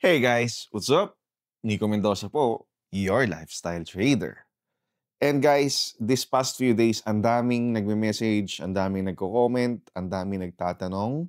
Hey guys, what's up? Nico Mendoza po, your lifestyle trader. And guys, this past few days, ang daming nagme-message, ang daming nagko-comment, ang daming nagtatanong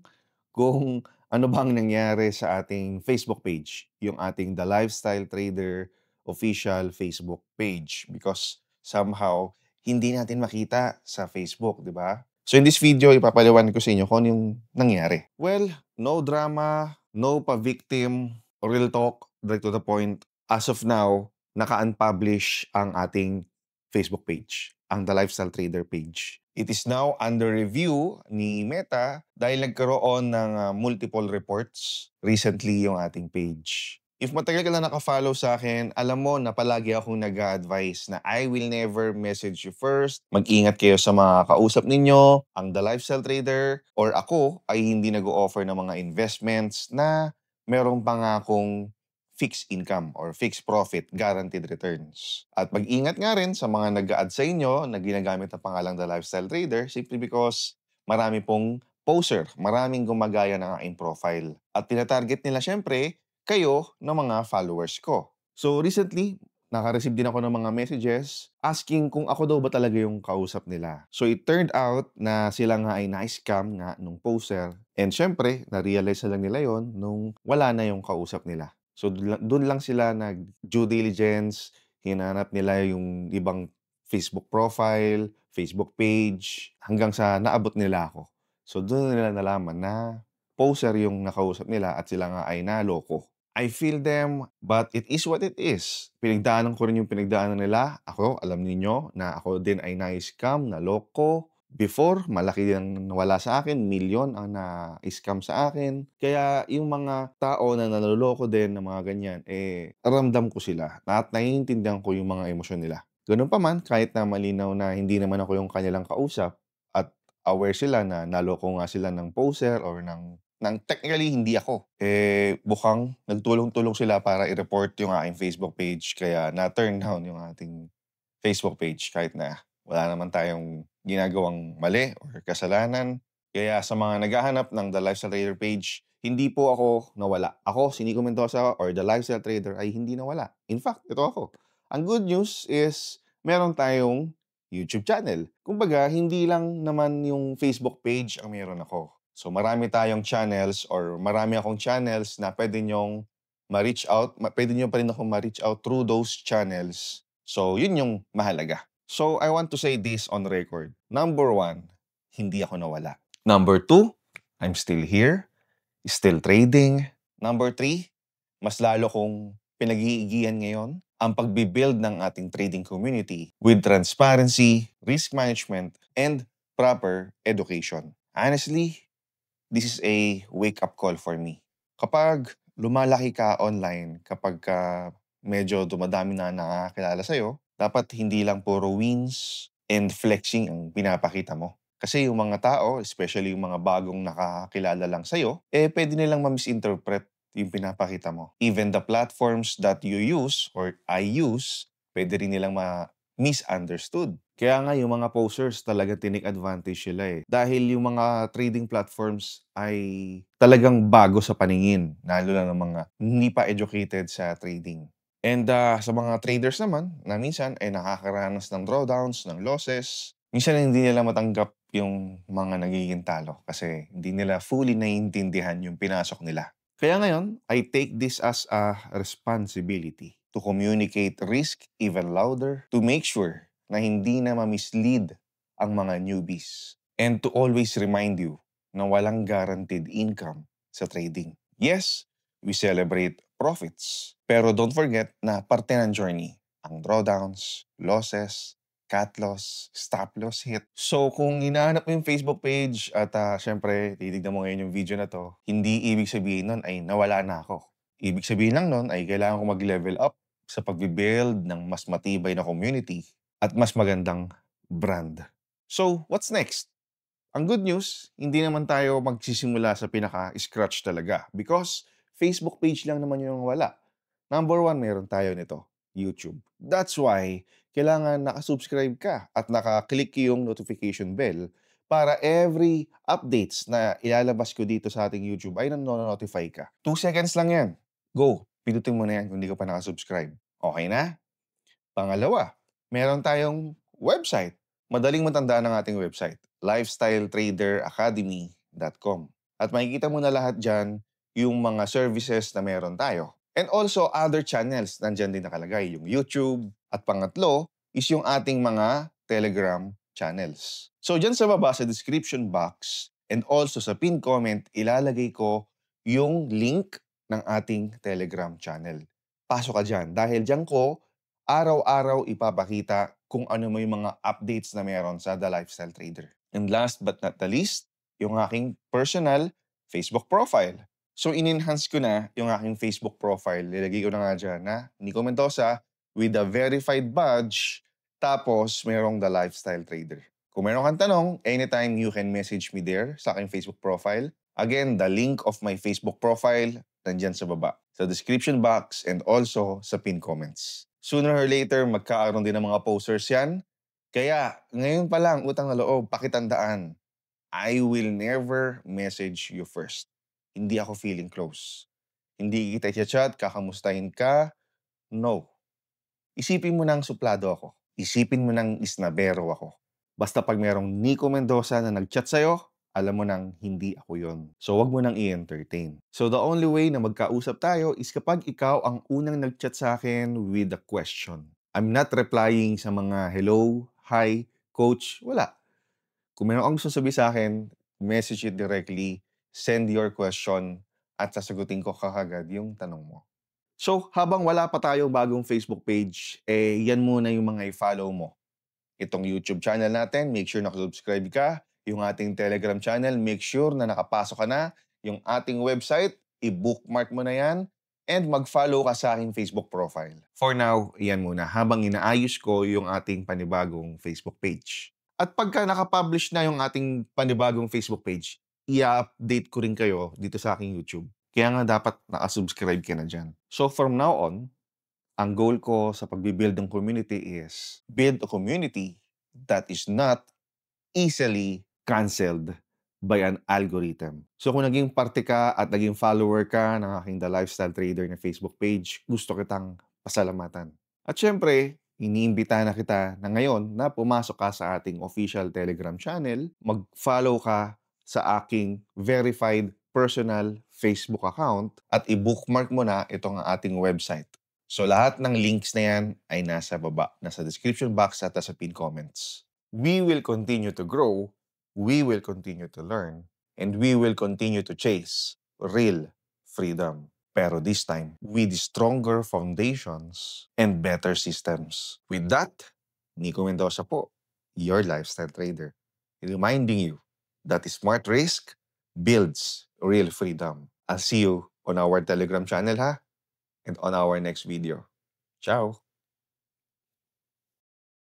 kung ano bang nangyari sa ating Facebook page, yung ating The Lifestyle Trader official Facebook page. Because somehow, hindi natin makita sa Facebook, di ba? So in this video, ipapaliwanag ko sa inyo kung ano yung nangyari. Well, no drama, no pa-victim, real talk, direct to the point. As of now, naka-unpublish ang ating Facebook page, ang The Lifestyle Trader page. It is now under review ni Meta dahil nagkaroon ng multiple reports recently yung ating page. If matagal ka na naka-follow sa akin, alam mo na palagi akong nag-a-advise na I will never message you first. Mag-ingat kayo sa mga kausap ninyo. Ang The Lifestyle Trader or ako ay hindi nag-o-offer ng mga investments na merong pangakong fixed income or fixed profit, guaranteed returns. At mag-ingat nga rin sa mga nag-a-add sa inyo na ginagamit ang pangalang The Lifestyle Trader simply because marami pong poser, maraming gumagaya ng aking profile. At tinatarget nila syempre kayo ng mga followers ko. So recently, naka-receive din ako ng mga messages asking kung ako daw ba talaga yung kausap nila. So it turned out na sila nga ay na-scam nga nung poser. And syempre, na-realize na lang nila yon nung wala na yung kausap nila. So dun lang sila nag-due diligence, hinanap nila yung ibang Facebook profile, Facebook page, hanggang sa naabot nila ako. So dun nila nalaman na poser yung nakausap nila at sila nga ay naloko. I feel them, but it is what it is. Pinagdaanan ko rin yung pinagdaanan nila. Ako, alam niyo na ako din ay na-scam, naloko. Before, malaki din ang nawala sa akin, milyon ang na-scam sa akin. Kaya yung mga tao na naloloko din ng mga ganyan, ramdam ko sila at naiintindihan ko yung mga emosyon nila. Ganun pa man, kahit na malinaw na hindi naman ako yung kanilang kausap at aware sila na naloko nga sila ng poser or ng technically hindi ako. Mukhang nagtulong-tulong sila para i-report yung aking Facebook page kaya na-turn down yung ating Facebook page kahit na wala naman tayong ginagawang mali or kasalanan. Kaya sa mga naghahanap ng The Lifestyle Trader page, hindi po ako nawala. Ako, si Nico Mendoza or The Lifestyle Trader ay hindi nawala. In fact, ito ako. Ang good news is meron tayong YouTube channel. Kumbaga, hindi lang naman yung Facebook page ang meron ako. So marami tayong channels or marami akong channels na pwede nyong ma-reach out. Pwede nyo pa rin akong ma-reach out through those channels. So yun yung mahalaga. So I want to say this on record. Number 1, hindi ako nawala. Number 2, I'm still here, still trading. Number 3, mas lalo kong pinag-iigihan ngayon ang pagbibuild ng ating trading community with transparency, risk management, and proper education. Honestly, this is a wake-up call for me. Kapag lumalaki ka online, kapag medyo dumadami na nakakilala sa'yo, dapat hindi lang puro wins and flexing ang pinapakita mo. Kasi yung mga tao, especially yung mga bagong nakakilala lang sa'yo, pwede nilang ma-misinterpret yung pinapakita mo. Even the platforms that you use or I use, pwede rin nilang misunderstood. Kaya nga yung mga posers talaga take advantage sila Dahil yung mga trading platforms ay talagang bago sa paningin, lalo na ng mga hindi pa educated sa trading. And sa mga traders naman, na minsan ay nakakaranas ng drawdowns, ng losses, minsan hindi nila matanggap yung mga nagiging talo kasi hindi nila fully naiintindihan yung pinasok nila. Kaya ngayon, I take this as a responsibility to communicate risk even louder, to make sure na hindi na ma-mislead ang mga newbies. And to always remind you na walang guaranteed income sa trading. Yes, we celebrate profits. Pero don't forget na parte ng journey ang drawdowns, losses, cut loss, stop loss hit. So kung hinahanap mo yung Facebook page at syempre titignan mo ngayon yung video na to, hindi ibig sabihin nun ay nawala na ako. Ibig sabihin lang nun ay kailangan ko mag-level up sa pag-build ng mas matibay na community at mas magandang brand. So, what's next? Ang good news, hindi naman tayo magsisimula sa pinaka-scratch talaga because Facebook page lang naman yung wala. Number 1, meron tayo nito, YouTube. That's why, kailangan nakasubscribe ka at nakaklik yung notification bell para every updates na ilalabas ko dito sa ating YouTube ay nanonotify ka. 2 seconds lang yan. Go, pindutin mo na yan kung hindi ka pa nakasubscribe. Okay na? Pangalawa, meron tayong website. Madaling matandaan ang ating website, lifestyletraderacademy.com. At makikita mo na lahat dyan yung mga services na meron tayo. And also, other channels, nandyan din nakalagay, yung YouTube. At pangatlo is yung ating mga Telegram channels. So dyan sa baba sa description box and also sa pinned comment, ilalagay ko yung link ng ating Telegram channel. Pasok ka dyan dahil dyan ko araw-araw ipapakita kung ano mo yung mga updates na meron sa The Lifestyle Trader. And last but not the least, yung aking personal Facebook profile. So in-enhance ko na yung aking Facebook profile. Nilagay ko na nga dyan na Nico Mendoza with a verified badge, tapos merong The Lifestyle Trader. Kung meron kang tanong, anytime you can message me there sa aking Facebook profile. Again, the link of my Facebook profile nandyan sa baba, sa description box and also sa pinned comments. Sooner or later, magkakaroon din ng mga posters yan. Kaya, ngayon pa lang, utang na loob, pakitandaan, I will never message you first. Hindi ako feeling close. Hindi kita i-chat, kakamustahin ka. No. Isipin mo nang suplado ako. Isipin mo nang isnabero ako. Basta pag merong Nico Mendoza na nag-chat sa'yo, alam mo nang hindi ako yon. So wag mo nang i-entertain. So the only way na magkausap tayo is kapag ikaw ang unang nag-chat sa akin with a question. I'm not replying sa mga hello, hi, coach, wala. Kung meron kang gusto sabihin sa akin, message it directly, send your question, at sasagutin ko kagad yung tanong mo. So, habang wala pa tayong bagong Facebook page, yan muna yung mga i-follow mo. Itong YouTube channel natin, make sure nakasubscribe ka. Yung ating Telegram channel, make sure na nakapasok ka na. Yung ating website, i-bookmark mo na yan. And mag-follow ka sa aking Facebook profile. For now, yan muna. Habang inaayos ko yung ating panibagong Facebook page. At pagka nakapublish na yung ating panibagong Facebook page, i-update ko rin kayo dito sa aking YouTube. Kaya nga dapat nakasubscribe ka na dyan. So from now on, ang goal ko sa pagbibuild ng community is build a community that is not easily canceled by an algorithm. So kung naging parte ka at naging follower ka ng aking The Lifestyle Trader na Facebook page, gusto kitang pasalamatan. At syempre, iniimbita na kita na ngayon na pumasok ka sa ating official Telegram channel, mag-follow ka sa aking verified personal Facebook account at i-bookmark mo na itong ating website. So lahat ng links na yan ay nasa baba, nasa description box at sa pinned comments. We will continue to grow, we will continue to learn, and we will continue to chase real freedom. Pero this time, with stronger foundations and better systems. With that, Nico Mendoza po, your lifestyle trader, reminding you that smart risk builds real freedom. I'll see you on our Telegram channel, ha? And on our next video. Ciao!